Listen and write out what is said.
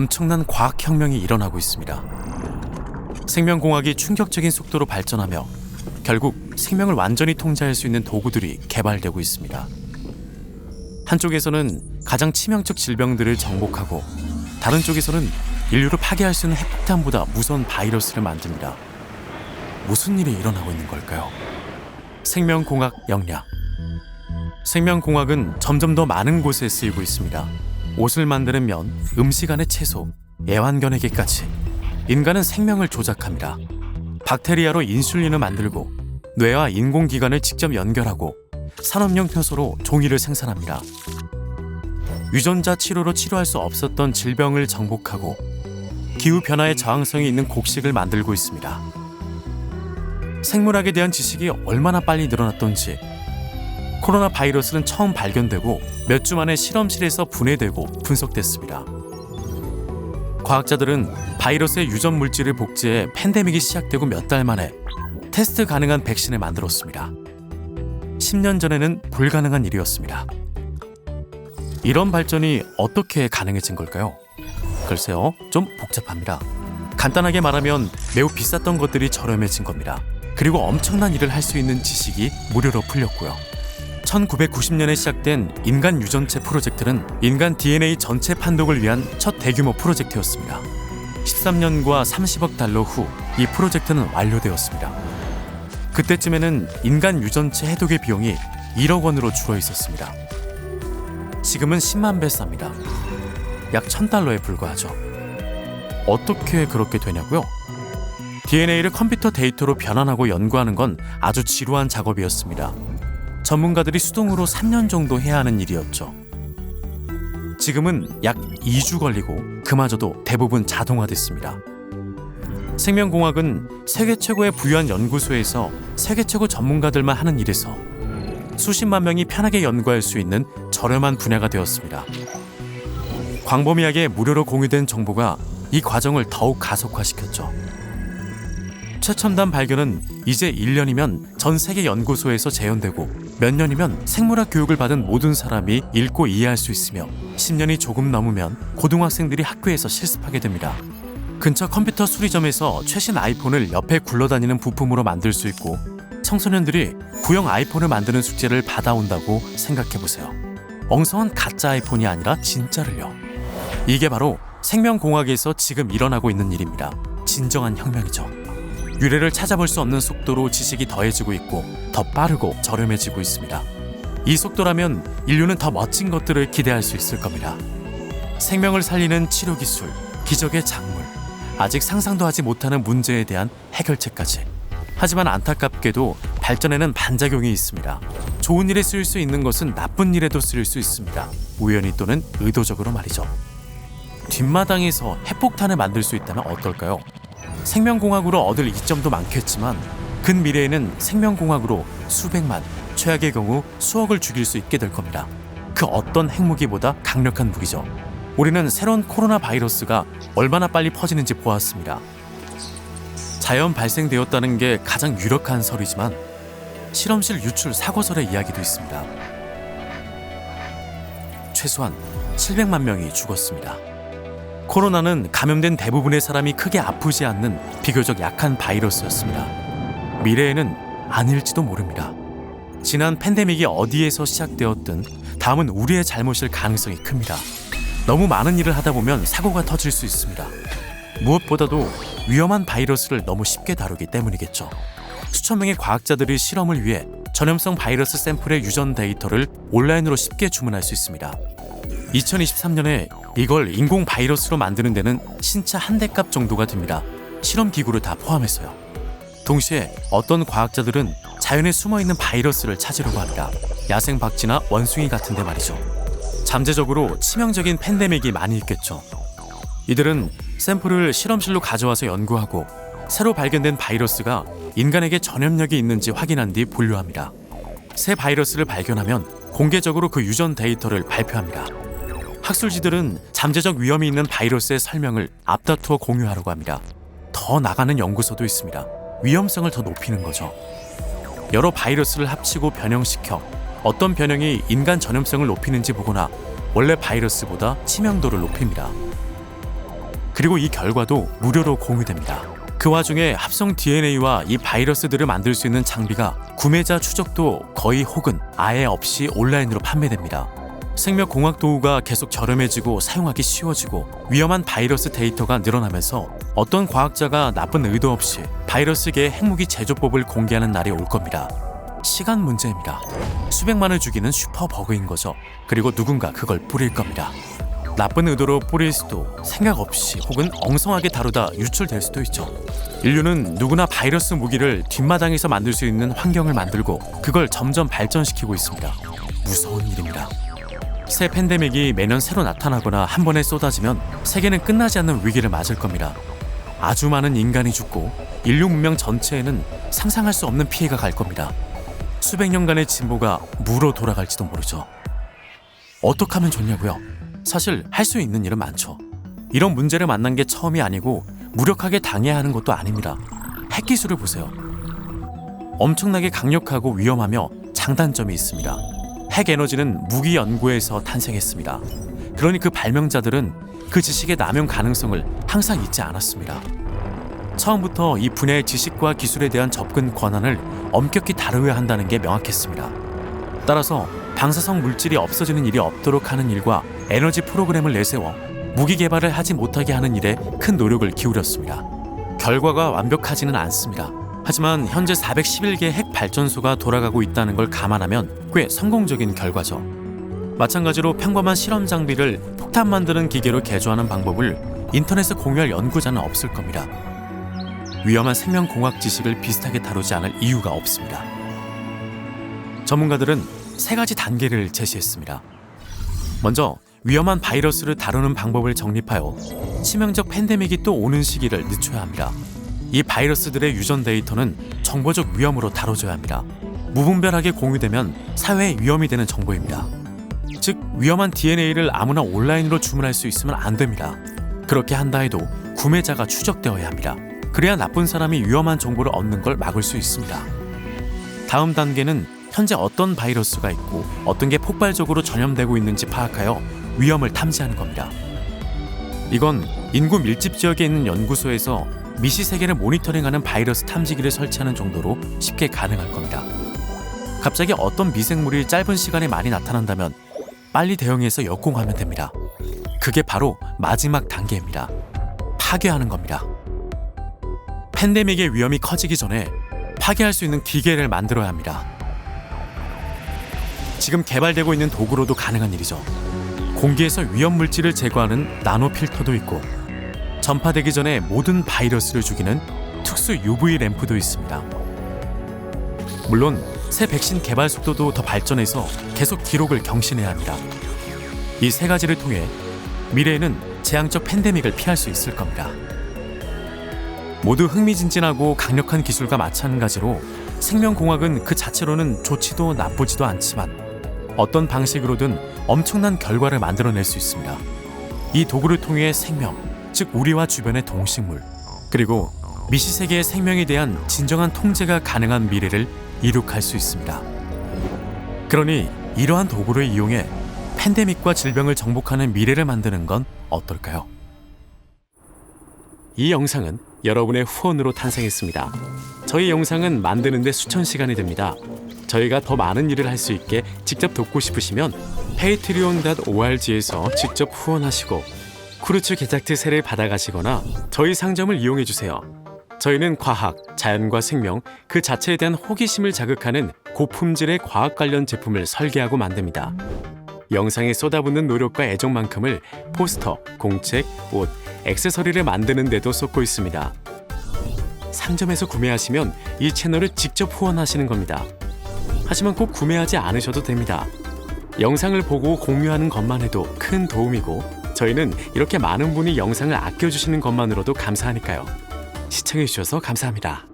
엄청난 과학혁명이 일어나고 있습니다. 생명공학이 충격적인 속도로 발전하며 결국 생명을 완전히 통제할 수 있는 도구들이 개발되고 있습니다. 한쪽에서는 가장 치명적 질병들을 정복하고 다른 쪽에서는 인류를 파괴할 수 있는 핵폭탄보다 무서운 바이러스를 만듭니다. 무슨 일이 일어나고 있는 걸까요? 생명공학 역량. 생명공학은 점점 더 많은 곳에 쓰이고 있습니다. 옷을 만드는 면, 음식 안의 채소, 애완견에게까지 인간은 생명을 조작합니다. 박테리아로 인슐린을 만들고 뇌와 인공기관을 직접 연결하고 산업용 효소로 종이를 생산합니다. 유전자 치료로 치료할 수 없었던 질병을 정복하고 기후변화에 저항성이 있는 곡식을 만들고 있습니다. 생물학에 대한 지식이 얼마나 빨리 늘어났던지 코로나 바이러스는 처음 발견되고 몇 주 만에 실험실에서 분해되고 분석됐습니다. 과학자들은 바이러스의 유전 물질을 복제해 팬데믹이 시작되고 몇 달 만에 테스트 가능한 백신을 만들었습니다. 10년 전에는 불가능한 일이었습니다. 이런 발전이 어떻게 가능해진 걸까요? 글쎄요, 좀 복잡합니다. 간단하게 말하면 매우 비쌌던 것들이 저렴해진 겁니다. 그리고 엄청난 일을 할 수 있는 지식이 무료로 풀렸고요. 1990년에 시작된 인간 유전체 프로젝트는 인간 DNA 전체 판독을 위한 첫 대규모 프로젝트였습니다. 13년과 30억 달러 후 이 프로젝트는 완료되었습니다. 그때쯤에는 인간 유전체 해독의 비용이 1억 원으로 줄어 있었습니다. 지금은 10만 배 쌉니다. 약 1,000달러에 불과하죠. 어떻게 그렇게 되냐고요? DNA를 컴퓨터 데이터로 변환하고 연구하는 건 아주 지루한 작업이었습니다. 전문가들이 수동으로 3년 정도 해야 하는 일이었죠. 지금은 약 2주 걸리고 그마저도 대부분 자동화됐습니다. 생명공학은 세계 최고의 부유한 연구소에서 세계 최고 전문가들만 하는 일에서 수십만 명이 편하게 연구할 수 있는 저렴한 분야가 되었습니다. 광범위하게 무료로 공유된 정보가 이 과정을 더욱 가속화시켰죠. 최첨단 발견은 이제 1년이면 전 세계 연구소에서 재현되고 몇 년이면 생물학 교육을 받은 모든 사람이 읽고 이해할 수 있으며 10년이 조금 넘으면 고등학생들이 학교에서 실습하게 됩니다. 근처 컴퓨터 수리점에서 최신 아이폰을 옆에 굴러다니는 부품으로 만들 수 있고 청소년들이 구형 아이폰을 만드는 숙제를 받아온다고 생각해보세요. 엉성한 가짜 아이폰이 아니라 진짜를요. 이게 바로 생명공학에서 지금 일어나고 있는 일입니다. 진정한 혁명이죠. 유래를 찾아볼 수 없는 속도로 지식이 더해지고 있고 더 빠르고 저렴해지고 있습니다. 이 속도라면 인류는 더 멋진 것들을 기대할 수 있을 겁니다. 생명을 살리는 치료기술, 기적의 작물, 아직 상상도 하지 못하는 문제에 대한 해결책까지. 하지만 안타깝게도 발전에는 반작용이 있습니다. 좋은 일에 쓰일 수 있는 것은 나쁜 일에도 쓰일 수 있습니다. 우연히 또는 의도적으로 말이죠. 뒷마당에서 핵폭탄을 만들 수 있다면 어떨까요? 생명공학으로 얻을 이점도 많겠지만 근미래에는 생명공학으로 수백만, 최악의 경우 수억을 죽일 수 있게 될 겁니다. 그 어떤 핵무기보다 강력한 무기죠. 우리는 새로운 코로나 바이러스가 얼마나 빨리 퍼지는지 보았습니다. 자연 발생되었다는 게 가장 유력한 설이지만 실험실 유출 사고설의 이야기도 있습니다. 최소한 700만 명이 죽었습니다. 코로나는 감염된 대부분의 사람이 크게 아프지 않는 비교적 약한 바이러스였습니다. 미래에는 아닐지도 모릅니다. 지난 팬데믹이 어디에서 시작되었든 다음은 우리의 잘못일 가능성이 큽니다. 너무 많은 일을 하다 보면 사고가 터질 수 있습니다. 무엇보다도 위험한 바이러스를 너무 쉽게 다루기 때문이겠죠. 수천 명의 과학자들이 실험을 위해 전염성 바이러스 샘플의 유전 데이터를 온라인으로 쉽게 주문할 수 있습니다. 2023년에 이걸 인공 바이러스로 만드는 데는 신차 한 대 값 정도가 됩니다. 실험 기구를 다 포함해서요. 동시에 어떤 과학자들은 자연에 숨어있는 바이러스를 찾으려고 합니다. 야생 박쥐나 원숭이 같은 데 말이죠. 잠재적으로 치명적인 팬데믹이 많이 있겠죠. 이들은 샘플을 실험실로 가져와서 연구하고 새로 발견된 바이러스가 인간에게 전염력이 있는지 확인한 뒤 분류합니다. 새 바이러스를 발견하면 공개적으로 그 유전 데이터를 발표합니다. 학술지들은 잠재적 위험이 있는 바이러스의 설명을 앞다투어 공유하려고 합니다. 더 나가는 연구소도 있습니다. 위험성을 더 높이는 거죠. 여러 바이러스를 합치고 변형시켜 어떤 변형이 인간 전염성을 높이는지 보거나 원래 바이러스보다 치명도를 높입니다. 그리고 이 결과도 무료로 공유됩니다. 그 와중에 합성 DNA와 이 바이러스들을 만들 수 있는 장비가 구매자 추적도 거의 혹은 아예 없이 온라인으로 판매됩니다. 생명공학 도구가 계속 저렴해지고 사용하기 쉬워지고 위험한 바이러스 데이터가 늘어나면서 어떤 과학자가 나쁜 의도 없이 바이러스계의 핵무기 제조법을 공개하는 날이 올 겁니다. 시간 문제입니다. 수백만을 죽이는 슈퍼버그인 거죠. 그리고 누군가 그걸 뿌릴 겁니다. 나쁜 의도로 뿌릴 수도 생각 없이 혹은 엉성하게 다루다 유출될 수도 있죠. 인류는 누구나 바이러스 무기를 뒷마당에서 만들 수 있는 환경을 만들고 그걸 점점 발전시키고 있습니다. 무서운 일입니다. 새 팬데믹이 매년 새로 나타나거나 한 번에 쏟아지면 세계는 끝나지 않는 위기를 맞을 겁니다. 아주 많은 인간이 죽고 인류 문명 전체에는 상상할 수 없는 피해가 갈 겁니다. 수백 년간의 진보가 무로 돌아갈지도 모르죠. 어떻게 하면 좋냐고요? 사실 할 수 있는 일은 많죠. 이런 문제를 만난 게 처음이 아니고 무력하게 당해야 하는 것도 아닙니다. 핵기술을 보세요. 엄청나게 강력하고 위험하며 장단점이 있습니다. 핵에너지는 무기 연구에서 탄생했습니다. 그러니 그 발명자들은 그 지식의 남용 가능성을 항상 잊지 않았습니다. 처음부터 이 분야의 지식과 기술에 대한 접근 권한을 엄격히 다루어야 한다는 게 명확했습니다. 따라서 방사성 물질이 없어지는 일이 없도록 하는 일과 에너지 프로그램을 내세워 무기 개발을 하지 못하게 하는 일에 큰 노력을 기울였습니다. 결과가 완벽하지는 않습니다. 하지만 현재 411개 핵 발전소가 돌아가고 있다는 걸 감안하면 꽤 성공적인 결과죠. 마찬가지로 평범한 실험 장비를 폭탄 만드는 기계로 개조하는 방법을 인터넷에 공유할 연구자는 없을 겁니다. 위험한 생명공학 지식을 비슷하게 다루지 않을 이유가 없습니다. 전문가들은 3가지 단계를 제시했습니다. 먼저 위험한 바이러스를 다루는 방법을 정립하여 치명적 팬데믹이 또 오는 시기를 늦춰야 합니다. 이 바이러스들의 유전 데이터는 정보적 위험으로 다뤄져야 합니다. 무분별하게 공유되면 사회에 위험이 되는 정보입니다. 즉 위험한 DNA를 아무나 온라인으로 주문할 수 있으면 안 됩니다. 그렇게 한다 해도 구매자가 추적되어야 합니다. 그래야 나쁜 사람이 위험한 정보를 얻는 걸 막을 수 있습니다. 다음 단계는 현재 어떤 바이러스가 있고 어떤 게 폭발적으로 전염되고 있는지 파악하여 위험을 탐지하는 겁니다. 이건 인구 밀집 지역에 있는 연구소에서 미시세계를 모니터링하는 바이러스 탐지기를 설치하는 정도로 쉽게 가능할 겁니다. 갑자기 어떤 미생물이 짧은 시간에 많이 나타난다면 빨리 대응해서 역공하면 됩니다. 그게 바로 마지막 단계입니다. 파괴하는 겁니다. 팬데믹의 위험이 커지기 전에 파괴할 수 있는 기계를 만들어야 합니다. 지금 개발되고 있는 도구로도 가능한 일이죠. 공기에서 위험 물질을 제거하는 나노 필터도 있고 전파되기 전에 모든 바이러스를 죽이는 특수 UV 램프도 있습니다. 물론 새 백신 개발 속도도 더 발전해서 계속 기록을 경신해야 합니다. 이 3가지를 통해 미래에는 재앙적 팬데믹을 피할 수 있을 겁니다. 모두 흥미진진하고 강력한 기술과 마찬가지로 생명공학은 그 자체로는 좋지도 나쁘지도 않지만 어떤 방식으로든 엄청난 결과를 만들어낼 수 있습니다. 이 도구를 통해 생명, 즉 우리와 주변의 동식물, 그리고 미시세계의 생명에 대한 진정한 통제가 가능한 미래를 이룩할 수 있습니다. 그러니 이러한 도구를 이용해 팬데믹과 질병을 정복하는 미래를 만드는 건 어떨까요? 이 영상은 여러분의 후원으로 탄생했습니다. 저희 영상은 만드는데 수천 시간이 됩니다. 저희가 더 많은 일을 할 수 있게 직접 돕고 싶으시면 patreon.org에서 직접 후원하시고 쿠르츠 게작트 세를 받아가시거나 저희 상점을 이용해주세요. 저희는 과학, 자연과 생명, 그 자체에 대한 호기심을 자극하는 고품질의 과학 관련 제품을 설계하고 만듭니다. 영상에 쏟아붓는 노력과 애정만큼을 포스터, 공책, 옷, 액세서리를 만드는 데도 쏟고 있습니다. 상점에서 구매하시면 이 채널을 직접 후원하시는 겁니다. 하지만 꼭 구매하지 않으셔도 됩니다. 영상을 보고 공유하는 것만 해도 큰 도움이고 저희는 이렇게 많은 분이 영상을 아껴주시는 것만으로도 감사하니까요. 시청해주셔서 감사합니다.